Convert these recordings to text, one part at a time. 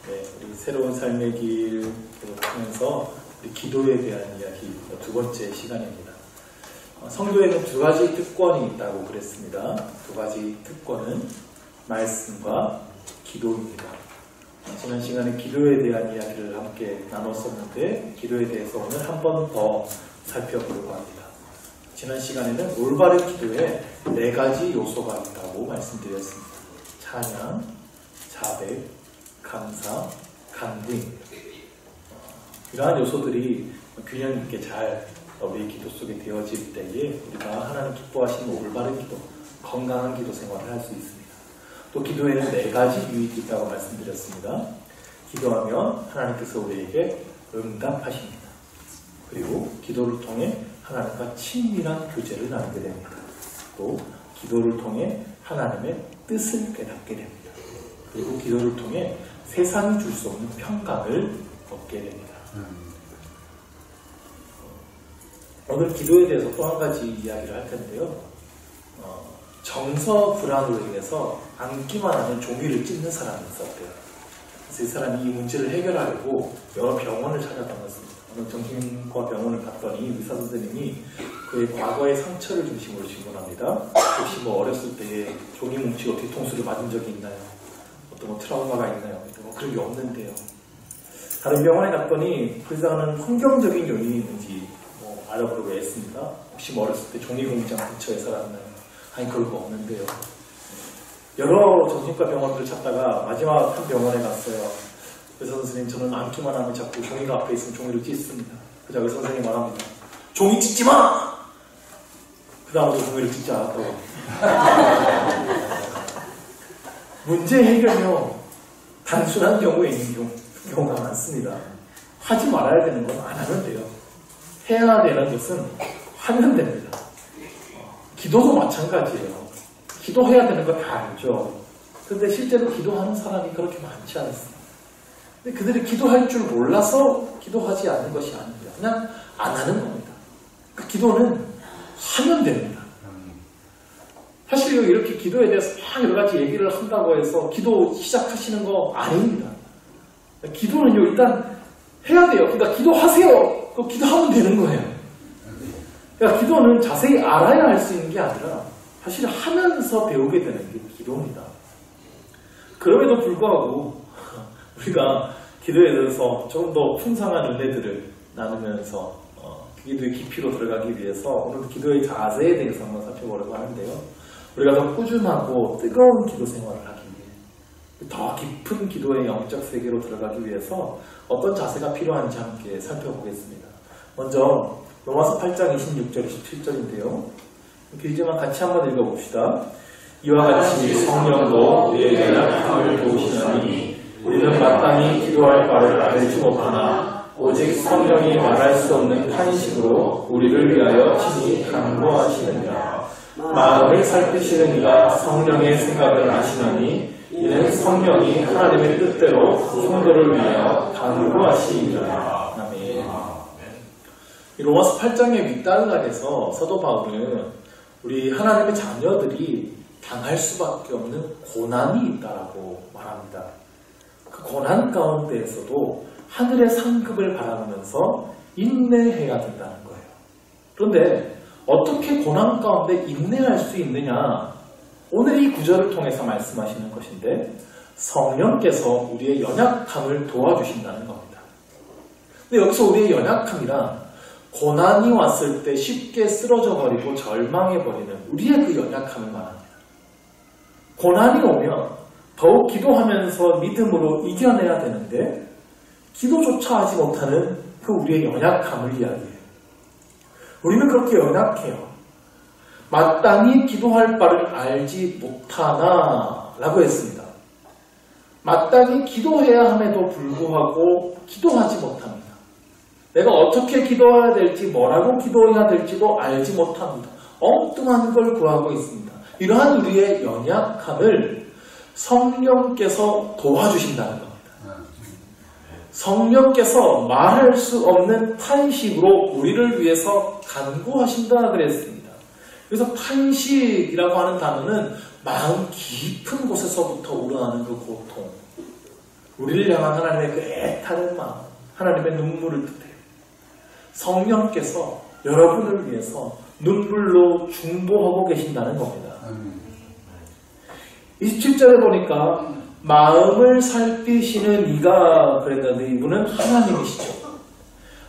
네, 우리 새로운 삶의 길을 하면서 우리 기도에 대한 이야기 두 번째 시간입니다. 성도에는 두 가지 특권이 있다고 그랬습니다. 두 가지 특권은 말씀과 기도입니다. 지난 시간에 기도에 대한 이야기를 함께 나눴었는데 기도에 대해서 오늘 한 번 더 살펴보려고 합니다. 지난 시간에는 올바른 기도에 네 가지 요소가 있다고 말씀드렸습니다. 찬양, 자백, 감사, 간구입니다. 이러한 요소들이 균형 있게 잘 우리의 기도 속에 되어질 때에 우리가 하나님 기뻐하시는 올바른 기도, 건강한 기도 생활을 할 수 있습니다. 또 기도에는 네 가지 유익이 있다고 말씀드렸습니다. 기도하면 하나님께서 우리에게 응답하십니다. 그리고 기도를 통해 하나님과 친밀한 교제를 나누게 됩니다. 또 기도를 통해 하나님의 뜻을 깨닫게 됩니다. 그리고 기도를 통해 세상이 줄 수 없는 평강을 얻게 됩니다. 오늘 기도에 대해서 또 한 가지 이야기를 할 텐데요. 정서 불안으로 인해서 앉기만 하면 종이를 찢는 사람이 있었대요. 그래서 이 사람이 이 문제를 해결하려고 여러 병원을 찾아다녔습니다. 어느 정신과 병원을 갔더니 의사 선생님이 그의 과거의 상처를 중심으로 질문합니다. 혹시 어렸을 때에 종이 뭉치고 뒤통수를 맞은 적이 있나요? 어떤 트라우마가 있나요? 그런 게 없는데요. 다른 병원에 갔더니 그 의사는 환경적인 요인이 있는지 알아보려고 했습니다. 혹시 어렸을 때 종이 공장 근처에 살았나요? 아니 그럴 거 없는데요. 여러 정신과 병원들을 찾다가 마지막 한 병원에 갔어요. 의사 선생님, 저는 앉기만 하면 자꾸 종이가 앞에 있으면 종이를 찢습니다. 그자 의사 선생님이 말합니다. 종이 찢지 마! 그 다음부터 종이를 찢지 않았다고. 문제 해결은요, 단순한 경우에 있는 경우가 많습니다. 하지 말아야 되는 건 안 하면 돼요. 해야 되는 것은 하면 됩니다. 기도도 마찬가지예요. 기도해야 되는 거 다 알죠. 그런데 실제로 기도하는 사람이 그렇게 많지 않습니다. 근데 그들이 기도할 줄 몰라서 기도하지 않는 것이 아닙니다. 그냥 안 하는 겁니다. 그 기도는 하면 됩니다. 사실 이렇게 기도에 대해서 막 여러 가지 얘기를 한다고 해서 기도 시작하시는 거 아닙니다. 기도는요, 일단 해야 돼요. 그러니까 기도하세요. 또 기도하면 되는 거예요. 그러니까 기도는 자세히 알아야 할 수 있는 게 아니라 사실 하면서 배우게 되는 게 기도입니다. 그럼에도 불구하고 우리가 기도에 대해서 조금 더 풍성한 은혜들을 나누면서 기도의 깊이로 들어가기 위해서 오늘 기도의 자세에 대해서 한번 살펴보려고 하는데요. 우리가 더 꾸준하고 뜨거운 기도 생활을 하기 위해 더 깊은 기도의 영적 세계로 들어가기 위해서 어떤 자세가 필요한지 함께 살펴보겠습니다. 먼저 로마서 8장 26절 27절인데요. 길지만 같이 한번 읽어봅시다. 이와 같이 성령도 우리의 연약함을 도우시나니 우리는 마땅히 기도할 바를 알지 못하나 오직 성령이 말할 수 없는 탄식으로 우리를 위하여 친히 간구하시느니라. 마음을 살피시는 이가 성령의 생각을 아시나니 이는 성령이 하나님의 뜻대로 성도를 위하여 간구하시니라. 로마서 8장의 윗단락에서 사도 바울은 우리 하나님의 자녀들이 당할 수밖에 없는 고난이 있다라고 말합니다. 그 고난 가운데에서도 하늘의 상급을 바라보면서 인내해야 된다는 거예요. 그런데 어떻게 고난 가운데 인내할 수 있느냐? 오늘 이 구절을 통해서 말씀하시는 것인데 성령께서 우리의 연약함을 도와주신다는 겁니다. 근데 여기서 우리의 연약함이란 고난이 왔을 때 쉽게 쓰러져 버리고 절망해버리는 우리의 그 연약함을 말합니다. 고난이 오면 더욱 기도하면서 믿음으로 이겨내야 되는데 기도조차 하지 못하는 그 우리의 연약함을 이야기해요. 우리는 그렇게 연약해요. 마땅히 기도할 바를 알지 못하나 라고 했습니다. 마땅히 기도해야 함에도 불구하고 기도하지 못합니다. 내가 어떻게 기도해야 될지 뭐라고 기도해야 될지도 알지 못합니다. 엉뚱한 걸 구하고 있습니다. 이러한 우리의 연약함을 성령께서 도와주신다는 겁니다. 성령께서 말할 수 없는 탄식으로 우리를 위해서 간구하신다 그랬습니다. 그래서 탄식이라고 하는 단어는 마음 깊은 곳에서부터 우러나는 그 고통, 우리를 향한 하나님의 그 애타는 마음, 하나님의 눈물을 뜻해요. 성령께서 여러분을 위해서 눈물로 중보하고 계신다는 겁니다. 27절에 보니까 마음을 살피시는 이가 그랬는데 이분은 하나님이시죠.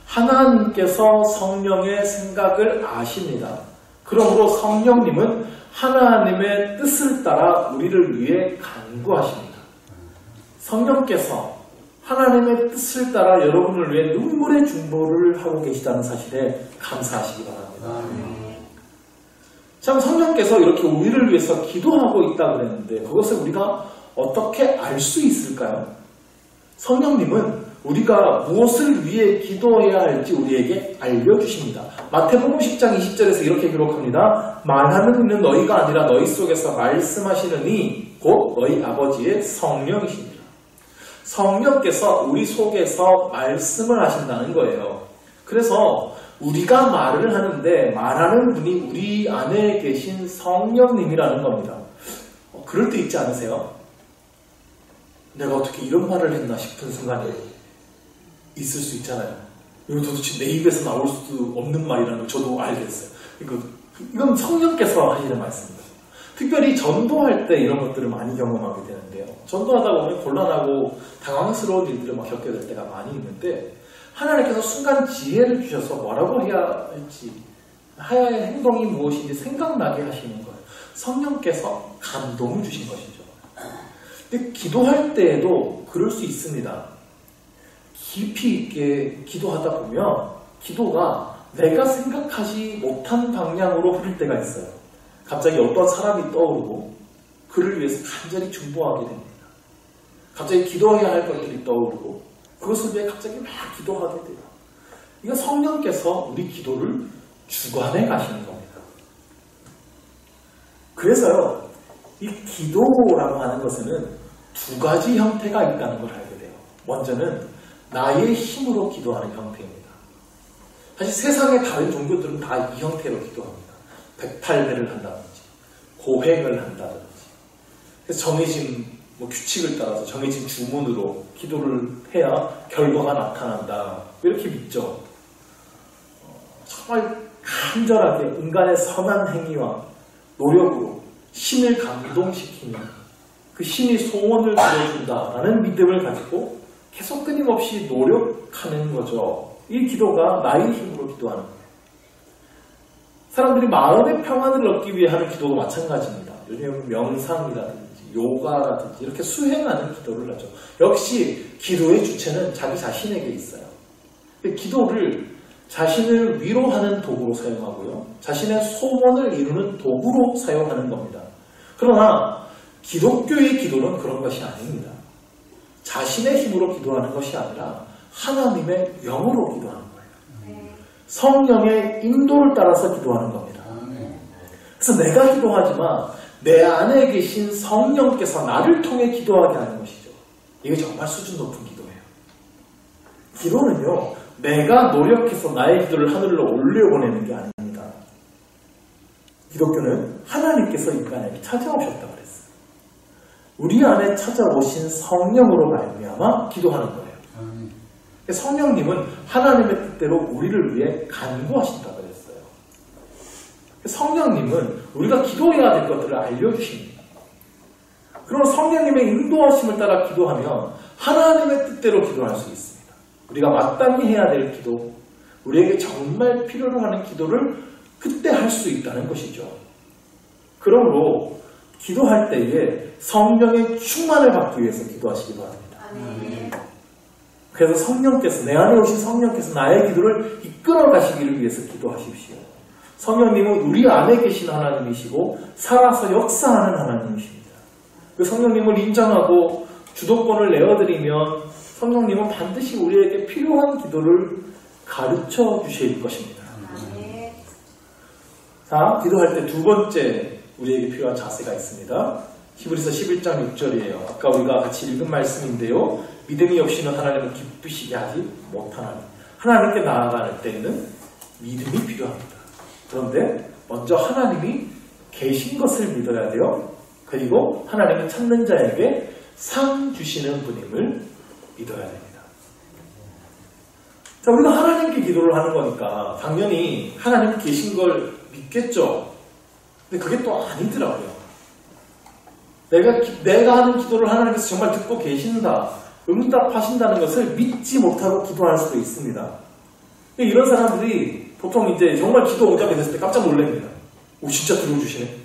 하나님께서 성령의 생각을 아십니다. 그러므로 성령님은 하나님의 뜻을 따라 우리를 위해 간구하십니다. 성령께서 하나님의 뜻을 따라 여러분을 위해 눈물의 중보를 하고 계시다는 사실에 감사하시기 바랍니다. 참 성령께서 이렇게 우리를 위해서 기도하고 있다고 그랬는데 그것을 우리가 어떻게 알 수 있을까요? 성령님은 우리가 무엇을 위해 기도해야 할지 우리에게 알려주십니다. 마태복음 10장 20절에서 이렇게 기록합니다. 말하는 이는 너희가 아니라 너희 속에서 말씀하시는 이 곧 너희 아버지의 성령이십니다. 성령께서 우리 속에서 말씀을 하신다는 거예요. 그래서 우리가 말을 하는데 말하는 분이 우리 안에 계신 성령님이라는 겁니다. 그럴 때 있지 않으세요? 내가 어떻게 이런 말을 했나 싶은 순간이 있을 수 있잖아요. 이거 도대체 내 입에서 나올 수 없는 말이라는 걸 저도 알게 됐어요. 이건 성령께서 하시는 말씀입니다. 특별히 전도할 때 이런 것들을 많이 경험하게 되는데요. 전도하다 보면 곤란하고 당황스러운 일들을 막 겪게 될 때가 많이 있는데 하나님께서 순간 지혜를 주셔서 뭐라고 해야 할지 해야 할 행동이 무엇인지 생각나게 하시는 거예요. 성령께서 감동을 주신 것이죠. 근데 기도할 때에도 그럴 수 있습니다. 깊이 있게 기도하다 보면 기도가 내가 생각하지 못한 방향으로 흐를 때가 있어요. 갑자기 어떤 사람이 떠오르고 그를 위해서 간절히 중보하게 됩니다. 갑자기 기도해야 할 것들이 떠오르고 그것을 위해 갑자기 막 기도하게 돼요. 이건 성령께서 우리 기도를 주관해 가시는 겁니다. 그래서요, 이 기도라고 하는 것에는 두 가지 형태가 있다는 걸 알게 돼요. 먼저는 나의 힘으로 기도하는 형태입니다. 사실 세상의 다른 종교들은 다 이 형태로 기도합니다. 108배를 한다든지 고행을 한다든지 그래서 정해진 규칙을 따라서 정해진 주문으로 기도를 해야 결과가 나타난다 이렇게 믿죠. 정말 간절하게 인간의 선한 행위와 노력으로 신을 감동시키는 그 신이 소원을 들어준다라는 믿음을 가지고 계속 끊임없이 노력하는 거죠. 이 기도가 나의 힘으로 기도하는 거예요. 사람들이 마음의 평안을 얻기 위해 하는 기도도 마찬가지입니다. 요즘 명상이라든지 요가라든지 이렇게 수행하는 기도를 하죠. 역시 기도의 주체는 자기 자신에게 있어요. 기도를 자신을 위로하는 도구로 사용하고요. 자신의 소원을 이루는 도구로 사용하는 겁니다. 그러나 기독교의 기도는 그런 것이 아닙니다. 자신의 힘으로 기도하는 것이 아니라 하나님의 영으로 기도하는 거예요. 성령의 인도를 따라서 기도하는 겁니다. 그래서 내가 기도하지만 내 안에 계신 성령께서 나를 통해 기도하게 하는 것이죠. 이게 정말 수준 높은 기도예요. 기도는요, 내가 노력해서 나의 기도를 하늘로 올려보내는 게 아닙니다. 기독교는 하나님께서 인간에게 찾아오셨다고 그랬어요. 우리 안에 찾아오신 성령으로 말미암아 기도하는 거예요. 성령님은 하나님의 뜻대로 우리를 위해 간구하신다고 그랬어요. 성령님은 우리가 기도해야 될 것들을 알려주십니다. 그럼 성령님의 인도하심을 따라 기도하면 하나님의 뜻대로 기도할 수 있습니다. 우리가 마땅히 해야 될 기도, 우리에게 정말 필요로 하는 기도를 그때 할 수 있다는 것이죠. 그러므로 기도할 때에 성령의 충만을 받기 위해서 기도하시기 바랍니다. 그래서 성령께서, 내 안에 오신 성령께서 나의 기도를 이끌어 가시기를 위해서 기도하십시오. 성령님은 우리 안에 계신 하나님이시고 살아서 역사하는 하나님이십니다. 그 성령님을 인정하고 주도권을 내어드리면 성령님은 반드시 우리에게 필요한 기도를 가르쳐 주실 것입니다. 자, 기도할 때 두 번째 우리에게 필요한 자세가 있습니다. 히브리서 11장 6절이에요. 아까 우리가 같이 읽은 말씀인데요. 믿음이 없이는 하나님을 기쁘시게 하지 못하나니. 하나님께 나아갈 때에는 믿음이 필요합니다. 그런데 먼저 하나님이 계신 것을 믿어야 돼요. 그리고 하나님은 찾는 자에게 상 주시는 분임을 믿어야 됩니다. 자, 우리가 하나님께 기도를 하는 거니까 당연히 하나님 계신 걸 믿겠죠. 근데 그게 또 아니더라고요. 내가 하는 기도를 하나님께서 정말 듣고 계신다, 응답하신다는 것을 믿지 못하고 기도할 수도 있습니다. 이런 사람들이 보통 이제 정말 기도 응답이 됐을 때 깜짝 놀랍니다. 진짜 들어주시네.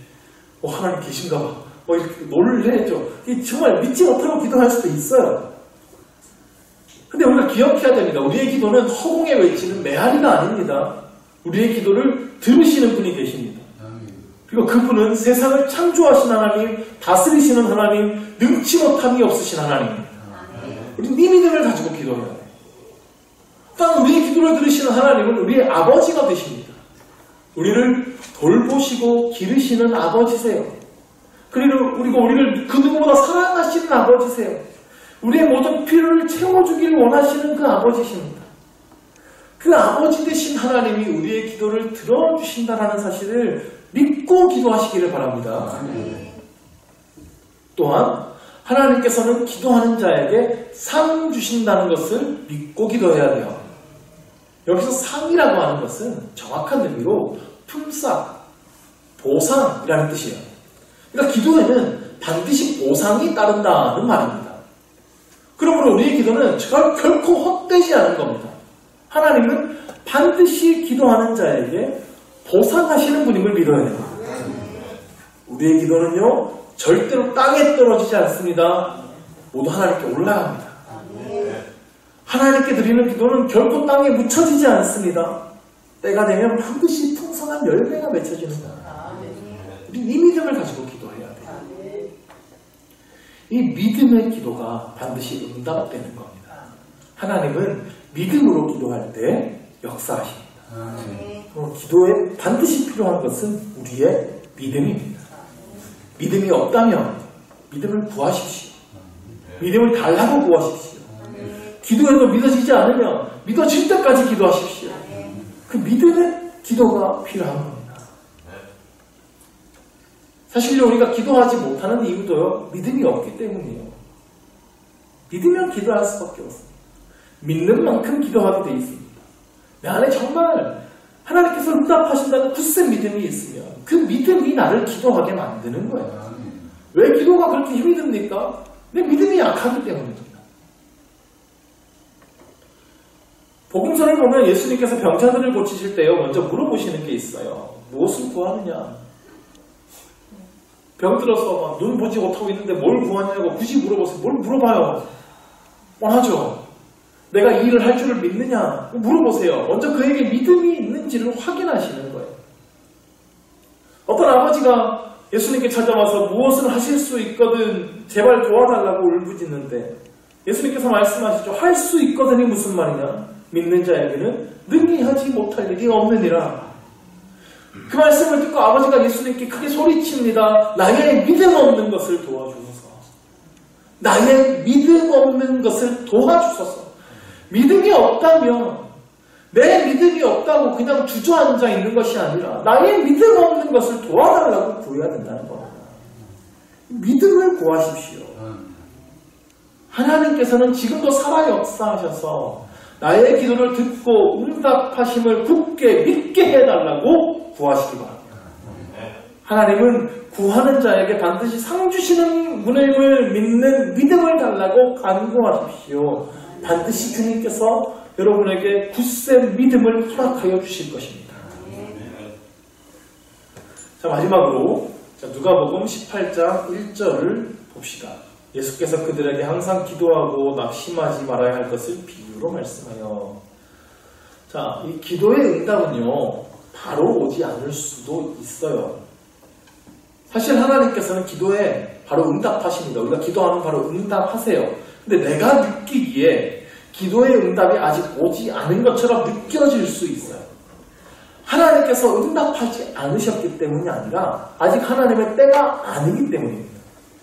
하나님 계신가 봐. 이렇게 놀래죠. 정말 믿지 못하고 기도할 수도 있어요. 근데 우리가 기억해야 됩니다. 우리의 기도는 허공에 외치는 메아리가 아닙니다. 우리의 기도를 들으시는 분이 계십니다. 그리고 그분은 세상을 창조하신 하나님, 다스리시는 하나님, 능치 못함이 없으신 하나님입니다. 우리 이 믿음을 가지고 기도해야 돼요. 또한 우리의 기도를 들으시는 하나님은 우리의 아버지가 되십니다. 우리를 돌보시고 기르시는 아버지세요. 그리고 우리를 그 누구보다 사랑하시는 아버지세요. 우리의 모든 필요를 채워주길 원하시는 그 아버지십니다. 그 아버지 되신 하나님이 우리의 기도를 들어주신다는 사실을 믿고 기도하시기를 바랍니다. 또한 하나님께서는 기도하는 자에게 상 주신다는 것을 믿고 기도해야 돼요. 여기서 상이라고 하는 것은 정확한 의미로 품삯, 보상이라는 뜻이에요. 그러니까 기도에는 반드시 보상이 따른다는 말입니다. 그러므로 우리의 기도는 결코 헛되지 않은 겁니다. 하나님은 반드시 기도하는 자에게 보상하시는 분임을 믿어야 됩니다. 우리의 기도는요, 절대로 땅에 떨어지지 않습니다. 모두 하나님께 올라갑니다. 하나님께 드리는 기도는 결코 땅에 묻혀지지 않습니다. 때가 되면 반드시 풍성한 열매가 맺혀지는 겁니다. 우리 이 믿음을 가지고 기도해야 돼요. 이 믿음의 기도가 반드시 응답되는 겁니다. 하나님은 믿음으로 기도할 때 역사하십니다. 기도에 반드시 필요한 것은 우리의 믿음입니다. 믿음이 없다면 믿음을 구하십시오. 믿음을 달라고 구하십시오. 기도해도 믿어지지 않으면 믿어질 때까지 기도하십시오. 그 믿음의 기도가 필요한 겁니다. 사실 우리가 기도하지 못하는 이유도요, 믿음이 없기 때문이에요. 믿으면 기도할 수밖에 없습니다. 믿는 만큼 기도하게 돼 있습니다. 내 안에 정말 하나님께서 응답하신다는 굳센 믿음이 있으면 그 믿음이 나를 기도하게 만드는 거예요. 왜 기도가 그렇게 힘이 듭니까? 내 믿음이 약하기 때문입니다. 복음서를 보면 예수님께서 병자들을 고치실 때요, 먼저 물어보시는 게 있어요. 무엇을 구하느냐? 병들어서 막 눈 보지 못하고 있는데 뭘 구하냐고 굳이 물어보세요. 뭘 물어봐요? 뻔하죠. 내가 이 일을 할 줄을 믿느냐? 물어보세요. 먼저 그에게 믿음이 있는지를 확인하시는 거예요. 어떤 아버지가 예수님께 찾아와서 무엇을 하실 수 있거든 제발 도와달라고 울부짖는데 예수님께서 말씀하시죠. 할 수 있거든이 무슨 말이냐? 믿는 자에게는 능히 하지 못할 일이 없느니라. 그 말씀을 듣고 아버지가 예수님께 크게 소리칩니다. 나의 믿음 없는 것을 도와주소서. 나의 믿음 없는 것을 도와주소서. 믿음이 없다면 내 믿음이 없다고 그냥 주저앉아 있는 것이 아니라 나의 믿음 없는 것을 도와달라고 구해야 된다는 겁니다. 믿음을 구하십시오. 하나님께서는 지금도 살아 역사하셔서 나의 기도를 듣고 응답하심을 굳게 믿게 해달라고 구하시기 바랍니다. 하나님은 구하는 자에게 반드시 상 주시는 분임을 믿는 믿음을 달라고 간구하십시오. 반드시 주님께서 여러분에게 굳센 믿음을 허락하여 주실 것입니다. 자, 마지막으로 누가복음 18장 1절을 봅시다. 예수께서 그들에게 항상 기도하고 낙심하지 말아야 할 것을 비유로 말씀하여. 자, 이 기도의 응답은요, 바로 오지 않을 수도 있어요. 사실 하나님께서는 기도에 바로 응답하십니다. 우리가 기도하면 바로 응답하세요. 근데 내가 느끼기에 기도의 응답이 아직 오지 않은 것처럼 느껴질 수 있어요. 하나님께서 응답하지 않으셨기 때문이 아니라 아직 하나님의 때가 아니기 때문입니다.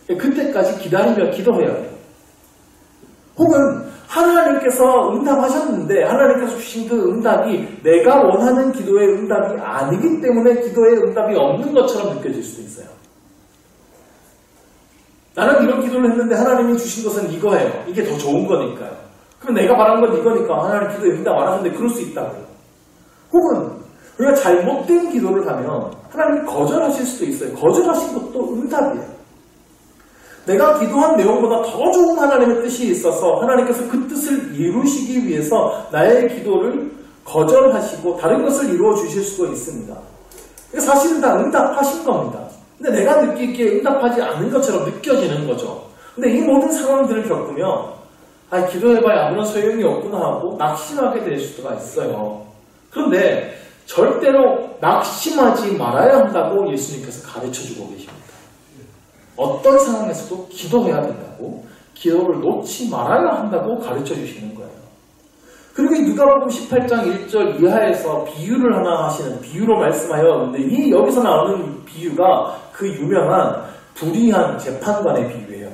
그때까지 기다리며 기도해야 돼요. 혹은 하나님께서 응답하셨는데 하나님께서 주신 그 응답이 내가 원하는 기도의 응답이 아니기 때문에 기도의 응답이 없는 것처럼 느껴질 수도 있어요. 나는 이런 기도를 했는데 하나님이 주신 것은 이거예요. 이게 더 좋은 거니까요. 그럼 내가 바란 건 이거니까 하나님 기도에 응답 안 하는데 그럴 수 있다고요. 혹은 우리가 잘못된 기도를 하면 하나님이 거절하실 수도 있어요. 거절하신 것도 응답이에요. 내가 기도한 내용보다 더 좋은 하나님의 뜻이 있어서 하나님께서 그 뜻을 이루시기 위해서 나의 기도를 거절하시고 다른 것을 이루어 주실 수도 있습니다. 사실은 다 응답하신 겁니다. 근데 내가 느끼기에 응답하지 않은 것처럼 느껴지는 거죠. 근데 이 모든 상황들을 겪으면 기도해봐야 아무런 소용이 없구나 하고 낙심하게 될 수가 있어요. 그런데 절대로 낙심하지 말아야 한다고 예수님께서 가르쳐주고 계십니다. 어떤 상황에서도 기도해야 된다고, 기도를 놓지 말아야 한다고 가르쳐주시는 거예요. 그리고 누가복음 18장 1절 이하에서 비유를 하나 하시는, 비유로 말씀하였는데 이 여기서 나오는 비유가 그 유명한 불의한 재판관의 비유예요.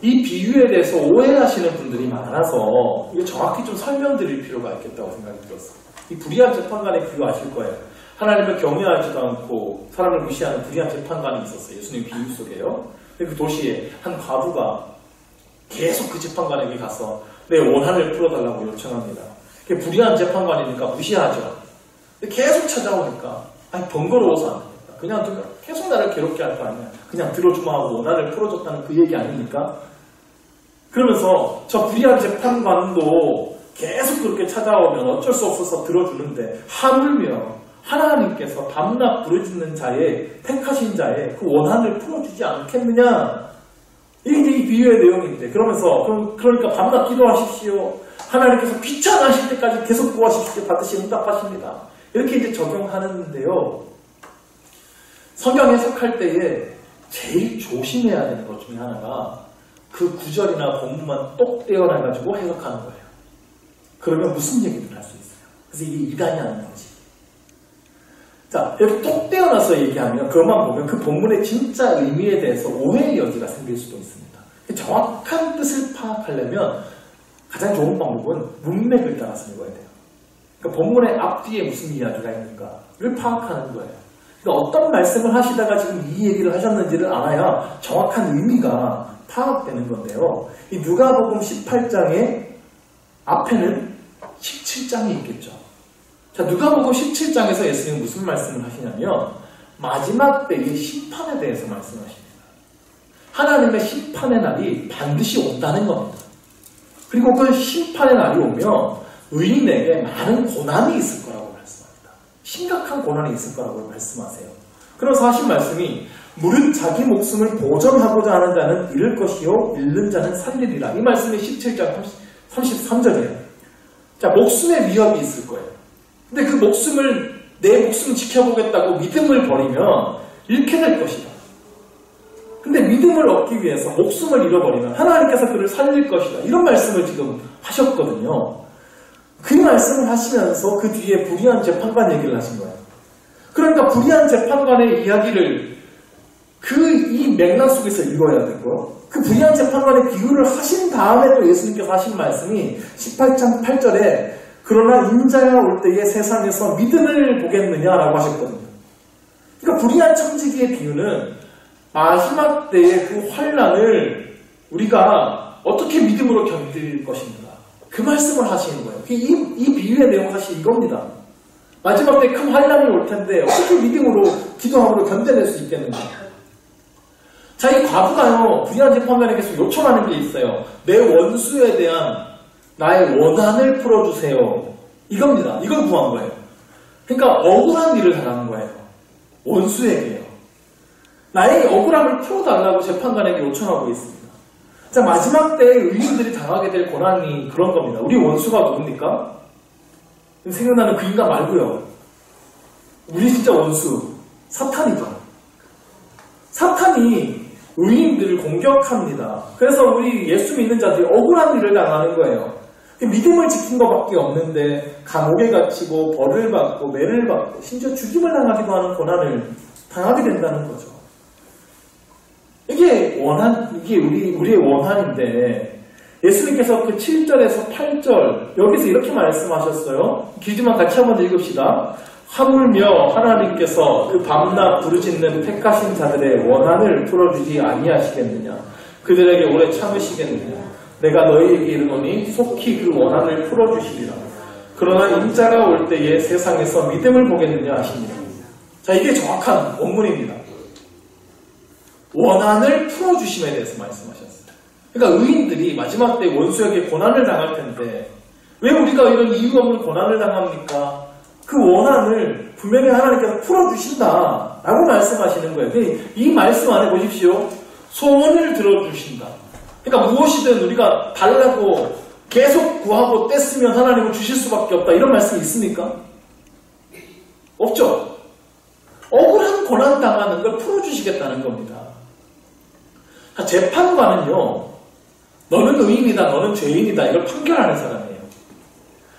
이 비유에 대해서 오해하시는 분들이 많아서 이거 정확히 좀 설명드릴 필요가 있겠다고 생각이 들었어요. 이 불의한 재판관의 비유 아실 거예요. 하나님을 경외하지도 않고 사람을 무시하는 불의한 재판관이 있었어요. 예수님 비유 속에요. 그 도시에 한 과부가 계속 그 재판관에게 가서 내 원한을 풀어달라고 요청합니다. 불의한 재판관이니까 무시하죠. 계속 찾아오니까 번거로워서 안 되겠다. 그냥 계속 나를 괴롭게 할 거 아니야. 그냥 들어주마 하고 원한을 풀어줬다는 그 얘기 아닙니까? 그러면서 저 불의한 재판관도 계속 그렇게 찾아오면 어쩔 수 없어서 들어주는데 하물며 하나님께서 밤낮 부르짖는 자의 택하신 자의 그 원한을 풀어주지 않겠느냐? 이게 이제 이 비유의 내용인데 그러니까 밤낮 기도하십시오. 하나님께서 귀찮아하실 때까지 계속 구하십시오. 받으시 응답하십니다. 이렇게 이제 적용하는데요. 성경 해석할 때에 제일 조심해야 되는 것 중에 하나가 그 구절이나 본문만 똑 떼어놔가지고 해석하는 거예요. 그러면 무슨 얘기를 할 수 있어요. 그래서 이게 이단이 하는 거지. 자, 여기 똑 떼어놔서 얘기하면 그것만 보면 그 본문의 진짜 의미에 대해서 오해의 여지가 생길 수도 있습니다. 정확한 뜻을 파악하려면 가장 좋은 방법은 문맥을 따라서 읽어야 돼요. 그러니까 본문의 앞뒤에 무슨 이야기가 있는가를 파악하는 거예요. 그러니까 어떤 말씀을 하시다가 지금 이 얘기를 하셨는지를 알아야 정확한 의미가 파악되는 건데요. 이 누가복음 18장의 앞에는 17장이 있겠죠. 자, 누가복음 17장에서 예수님은 무슨 말씀을 하시냐면 마지막 때의 심판에 대해서 말씀하십니다. 하나님의 심판의 날이 반드시 온다는 겁니다. 그리고 그 심판의 날이 오면 의인에게 많은 고난이 있을 거라고 말씀합니다. 심각한 고난이 있을 거라고 말씀하세요. 그래서 하신 말씀이 무릇 자기 목숨을 보전하고자 하는 자는 잃을 것이요 잃는 자는 살리리라. 이 말씀이 17장 33절이에요. 자, 목숨의 위협이 있을 거예요. 근데 그 내 목숨을 지켜보겠다고 믿음을 버리면 잃게 될 것이다. 근데 믿음을 얻기 위해서 목숨을 잃어버리면 하나님께서 그를 살릴 것이다. 이런 말씀을 지금 하셨거든요. 그 말씀을 하시면서 그 뒤에 불의한 재판관 얘기를 하신 거예요. 그러니까 불의한 재판관의 이야기를 이 맥락 속에서 읽어야 되고요. 그 불의한 재판관의 비유를 하신 다음에 또 예수님께서 하신 말씀이 18장 8절에 그러나 인자가 올 때에 세상에서 믿음을 보겠느냐라고 하셨거든요. 그러니까 불의한 청지기의 비유는 마지막 때의 그 환난을 우리가 어떻게 믿음으로 견딜 것인가 그 말씀을 하시는 거예요. 이 비유의 내용 사실 이겁니다. 마지막 때 큰 환난이 올 텐데 어떻게 믿음으로 기도함으로 견뎌낼 수 있겠는가. 자, 이 과부가요 불의한 재판관에게서 요청하는 게 있어요. 내 원수에 대한 나의 원한을 풀어주세요. 이겁니다. 이걸 구한 거예요. 그러니까 억울한 일을 당하는 거예요. 원수에게요. 나에게 억울함을 풀어달라고 재판관에게 요청하고 있습니다. 자, 마지막 때에 의인들이 당하게 될 고난이 그런 겁니다. 우리 원수가 누굽니까? 생각나는 그 인간 말고요. 우리 진짜 원수 사탄이죠. 사탄이 의인들을 공격합니다. 그래서 우리 예수 믿는 자들이 억울한 일을 당하는 거예요. 믿음을 지킨 것밖에 없는데 감옥에 갇히고 벌을 받고 매를 받고 심지어 죽임을 당하기도 하는 고난을 당하게 된다는 거죠. 이게 우리의 원한인데 예수님께서 그 7절에서 8절 여기서 이렇게 말씀하셨어요. 길지만 같이 한번 읽읍시다. 하물며 하나님께서 그 밤낮 부르짖는 택하신 자들의 원한을 풀어주지 아니하시겠느냐. 그들에게 오래 참으시겠느냐. 내가 너희에게 이르노니 속히 그 원한을 풀어주시리라. 그러나 인자가 올 때에 세상에서 믿음을 보겠느냐 하시니라. 자, 이게 정확한 원문입니다. 원한을 풀어주심에 대해서 말씀하셨어요. 그러니까 의인들이 마지막 때 원수에게 고난을 당할 텐데 왜 우리가 이런 이유 없는 고난을 당합니까? 그 원한을 분명히 하나님께서 풀어주신다 라고 말씀하시는 거예요. 이 말씀 안에 보십시오. 소원을 들어주신다. 그러니까 무엇이든 우리가 달라고 계속 구하고 떼쓰면 하나님은 주실 수밖에 없다. 이런 말씀이 있습니까? 없죠. 억울한 고난 당하는 걸 풀어주시겠다는 겁니다. 재판관은요, 너는 의인이다, 너는 죄인이다, 이걸 판결하는 사람이에요.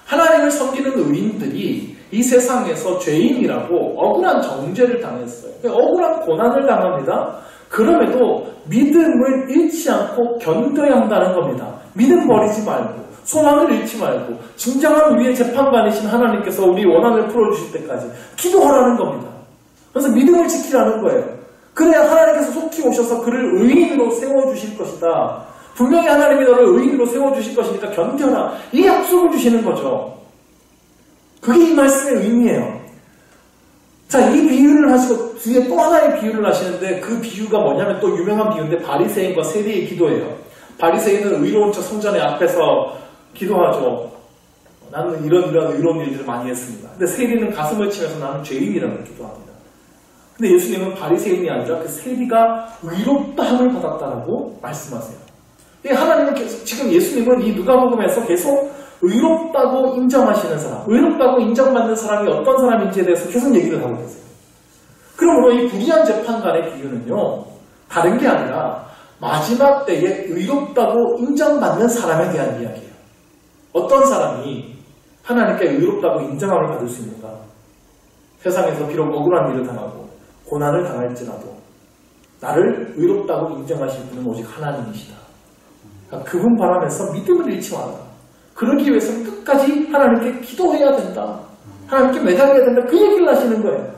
하나님을 섬기는 의인들이 이 세상에서 죄인이라고 억울한 정죄를 당했어요. 억울한 고난을 당합니다. 그럼에도 믿음을 잃지 않고 견뎌야 한다는 겁니다. 믿음 버리지 말고, 소망을 잃지 말고, 진정한 우리의 재판관이신 하나님께서 우리 원한을 풀어주실 때까지 기도하라는 겁니다. 그래서 믿음을 지키라는 거예요. 그래야 하나님께서 속히 오셔서 그를 의인으로 세워주실 것이다. 분명히 하나님이 너를 의인으로 세워주실 것이니까 견뎌라. 이 약속을 주시는 거죠. 그게 이 말씀의 의미예요. 자, 이 비유를 하시고 뒤에 또 하나의 비유를 하시는데 그 비유가 뭐냐면 또 유명한 비유인데 바리새인과 세리의 기도예요. 바리새인은 의로운 척 성전의 앞에서 기도하죠. 나는 이런 의로운 일들을 많이 했습니다. 근데 세리는 가슴을 치면서 나는 죄인이라고 기도합니다. 근데 예수님은 바리새인이 아니라 그 세리가 의롭다함을 받았다라고 말씀하세요. 하나님은 계속, 지금 예수님은 이 누가복음에서 계속 의롭다고 인정하시는 사람, 의롭다고 인정받는 사람이 어떤 사람인지에 대해서 계속 얘기를 하고 계세요. 그러므로 이 불의한 재판관의 비유는요, 다른 게 아니라 마지막 때에 의롭다고 인정받는 사람에 대한 이야기예요. 어떤 사람이 하나님께 의롭다고 인정함을 받을 수 있는가? 세상에서 비록 억울한 일을 당하고 고난을 당할지라도 나를 의롭다고 인정하실 분은 오직 하나님이시다. 그러니까 그분 바라면서 믿음을 잃지 마라. 그러기 위해서는 끝까지 하나님께 기도해야 된다. 하나님께 매달려야 된다. 그 얘기를 하시는 거예요.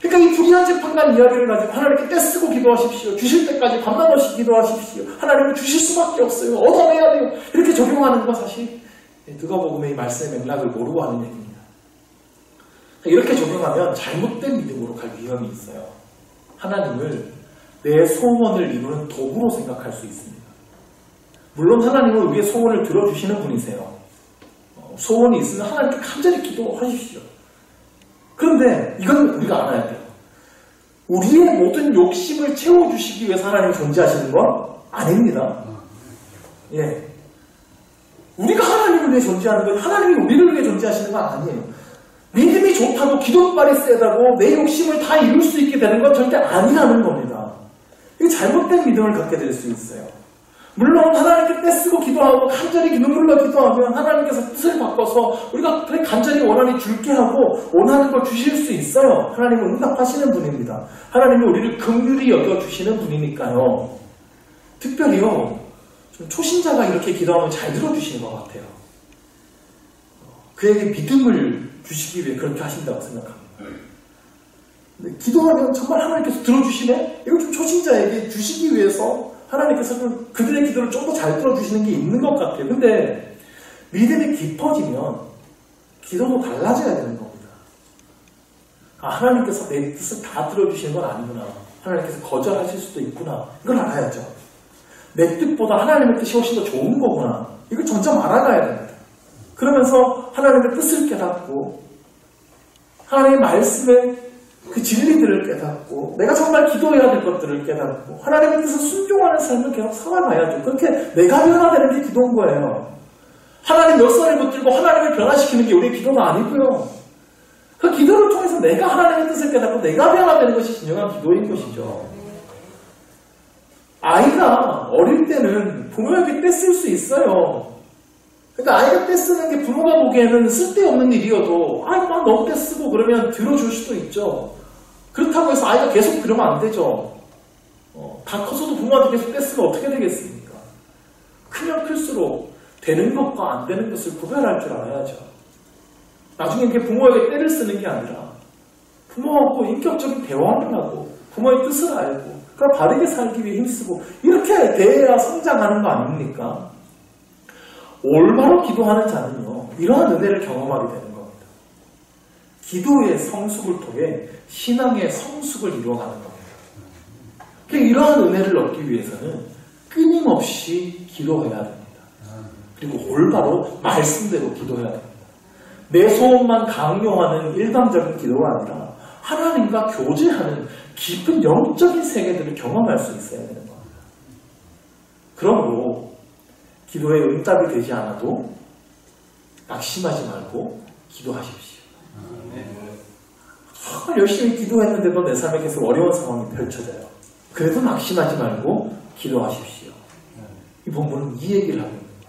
그러니까 이 불의한 재판관 이야기를 가지고 하나님께 떼쓰고 기도하십시오. 주실 때까지 밤낮 없이 기도하십시오. 하나님은 주실 수밖에 없어요. 얻어내야 돼요. 이렇게 적용하는 거 사실 누가복음의 이 말씀의 맥락을 모르고 하는 얘기입니다. 이렇게 적용하면 잘못된 믿음으로 갈 위험이 있어요. 하나님을 내 소원을 이루는 도구로 생각할 수 있습니다. 물론 하나님은 우리의 소원을 들어주시는 분이세요. 소원이 있으면 하나님께 간절히 기도하십시오. 그런데 이건 우리가 알아야 돼요. 우리의 모든 욕심을 채워주시기 위해서 하나님이 존재하시는 건 아닙니다. 예. 우리가 하나님을 위해 존재하는 건 하나님이 우리를 위해 존재하시는 건 아니에요. 믿음이 좋다고 기도빨이 세다고 내 욕심을 다 이룰 수 있게 되는 건 절대 아니라는 겁니다. 이게 잘못된 믿음을 갖게 될 수 있어요. 물론 하나님께 떼쓰고 기도하고 간절히 눈물로 기도하면 하나님께서 뜻을 바꿔서 우리가 그래 간절히 원하니 줄게 하고 원하는 걸 주실 수 있어요. 하나님은 응답하시는 분입니다. 하나님이 우리를 긍휼히 여겨주시는 분이니까요. 특별히요, 좀 초신자가 이렇게 기도하면 잘 들어주시는 것 같아요. 그에게 믿음을 주시기 위해 그렇게 하신다고 생각합니다. 근데 기도하면 정말 하나님께서 들어주시네? 이거 좀 초신자에게 주시기 위해서 하나님께서 좀 그들의 기도를 좀 더 잘 들어주시는 게 있는 것 같아요. 근데 믿음이 깊어지면 기도도 달라져야 되는 겁니다. 아, 하나님께서 내 뜻을 다 들어주시는 건 아니구나. 하나님께서 거절하실 수도 있구나. 이걸 알아야죠. 내 뜻보다 하나님의 뜻이 훨씬 더 좋은 거구나. 이걸 점점 알아가야 됩니다. 그러면서 하나님의 뜻을 깨닫고 하나님의 말씀의 그 진리들을 깨닫고 내가 정말 기도해야 될 것들을 깨닫고 하나님의 뜻을 순종하는 삶을 계속 살아가야죠. 그렇게 내가 변화되는 게 기도인 거예요. 하나님 역사를 붙들고 하나님을 변화시키는 게 우리의 기도가 아니고요. 그 기도를 통해서 내가 하나님의 뜻을 깨닫고 내가 변화되는 것이 진정한 기도인 것이죠. 아이가 어릴 때는 부모에게 떼쓸 수 있어요. 그러니까 아이가 떼쓰는 게 부모가 보기에는 쓸데없는 일이어도 난 너무 떼쓰고 그러면 들어줄 수도 있죠. 그렇다고 해서 아이가 계속 그러면 안 되죠. 다 커서도 부모한테 계속 떼쓰면 어떻게 되겠습니까? 크면 클수록 되는 것과 안 되는 것을 구별할 줄 알아야죠. 나중에 이렇게 부모에게 때를 쓰는 게 아니라 부모하고 인격적인 대화를 하고 부모의 뜻을 알고 그걸 바르게 살기 위해 힘쓰고 이렇게 대해야 성장하는 거 아닙니까? 올바로 기도하는 자는요, 이러한 은혜를 경험하게 되는 겁니다. 기도의 성숙을 통해 신앙의 성숙을 이루어가는 겁니다. 이러한 은혜를 얻기 위해서는 끊임없이 기도해야 됩니다. 그리고 올바로 말씀대로 기도해야 됩니다. 내 소원만 강요하는 일방적인 기도가 아니라 하나님과 교제하는 깊은 영적인 세계들을 경험할 수 있어야 되는 겁니다. 그러므로 기도에 응답이 되지 않아도 낙심하지 말고 기도하십시오. 정말 열심히 기도했는데도 내 삶에 계속 어려운 상황이 펼쳐져요. 그래도 낙심하지 말고 기도하십시오. 이 본문은 이 얘기를 하고 있는 거예요.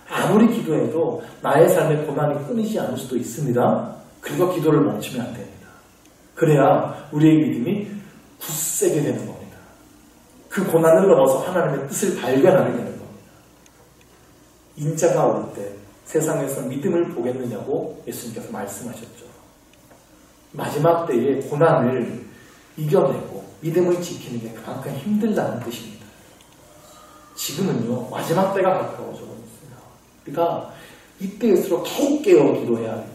아무리 기도해도 나의 삶의 고난이 끊이지 않을 수도 있습니다. 그리고 기도를 멈추면 안 됩니다. 그래야 우리의 믿음이 굳세게 되는 겁니다. 그 고난을 넘어서 하나님의 뜻을 발견하게 되는 겁니다. 인자가 올 때 세상에서 믿음을 보겠느냐고 예수님께서 말씀하셨죠. 마지막 때에 고난을 이겨내고 믿음을 지키는 게 그만큼 힘들다는 뜻입니다. 지금은요, 마지막 때가 가까워져 있습니다. 그러니까 이때일수록 더욱 깨어 기도해야 합니다.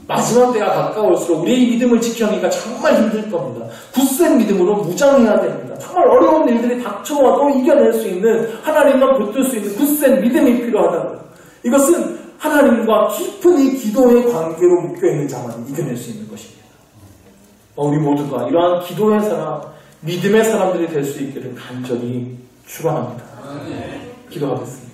마지막 때가 가까울수록 우리의 믿음을 지켜내기가 정말 힘들 겁니다. 굳센 믿음으로 무장해야 됩니다. 정말 어려운 일들이 닥쳐와도 이겨낼 수 있는, 하나님과 붙들 수 있는 굳센 믿음이 필요하다고요. 이것은 하나님과 깊은 이 기도의 관계로 묶여있는 자만 이겨낼 수 있는 것입니다. 우리 모두가 이러한 기도의 사람, 믿음의 사람들이 될 수 있기를 간절히 축원합니다. 기도하겠습니다.